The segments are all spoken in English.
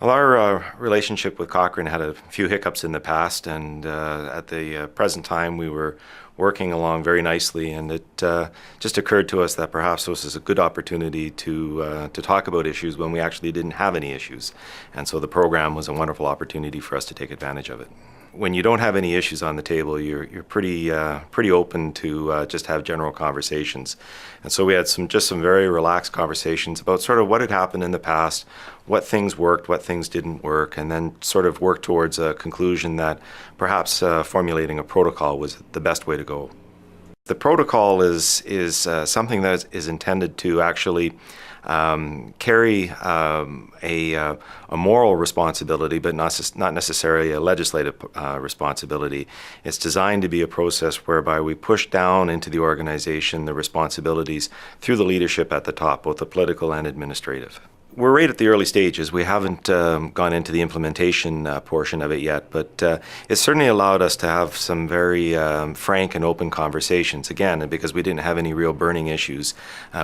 Well, our relationship with Cochrane had a few hiccups in the past, and at the present time we were working along very nicely, and it just occurred to us that perhaps this is a good opportunity to talk about issues when we actually didn't have any issues. And so the program was a wonderful opportunity for us to take advantage of it. When you don't have any issues on the table, you're pretty open to just have general conversations. And so we had some very relaxed conversations about sort of what had happened in the past, what things worked, what things didn't work, and then sort of work towards a conclusion that perhaps formulating a protocol was the best way to go. The protocol is something that is intended to actually carry a moral responsibility, but not necessarily a legislative responsibility. It's designed to be a process whereby we push down into the organization the responsibilities through the leadership at the top, both the political and administrative. We're right at the early stages. We haven't gone into the implementation portion of it yet, but it certainly allowed us to have some very frank and open conversations. Again, because we didn't have any real burning issues,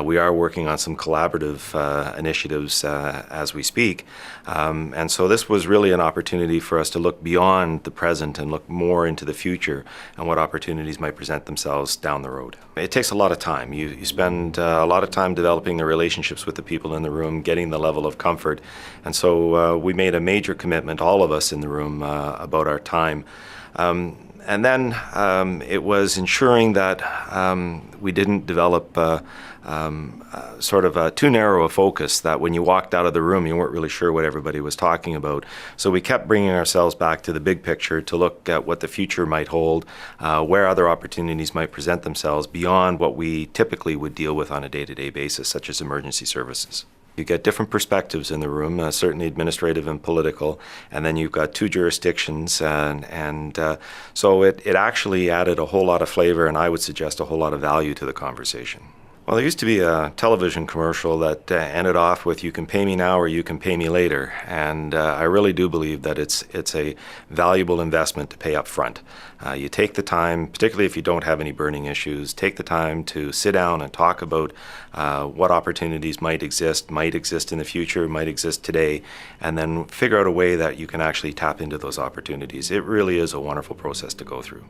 we are working on some collaborative initiatives as we speak. And so this was really an opportunity for us to look beyond the present and look more into the future and what opportunities might present themselves down the road. It takes a lot of time. You spend a lot of time developing the relationships with the people in the room, getting the level of comfort, and so we made a major commitment, all of us in the room, about our time. And then it was ensuring that we didn't develop sort of too narrow a focus, that when you walked out of the room you weren't really sure what everybody was talking about. So we kept bringing ourselves back to the big picture to look at what the future might hold, where other opportunities might present themselves beyond what we typically would deal with on a day-to-day basis, such as emergency services. You get different perspectives in the room, certainly administrative and political, and then you've got two jurisdictions, and so it actually added a whole lot of flavor, and I would suggest a whole lot of value to the conversation. Well, there used to be a television commercial that ended off with "You can pay me now or you can pay me later," and I really do believe that it's a valuable investment to pay up front. You take the time, particularly if you don't have any burning issues, take the time to sit down and talk about what opportunities might exist in the future, might exist today, and then figure out a way that you can actually tap into those opportunities. It really is a wonderful process to go through.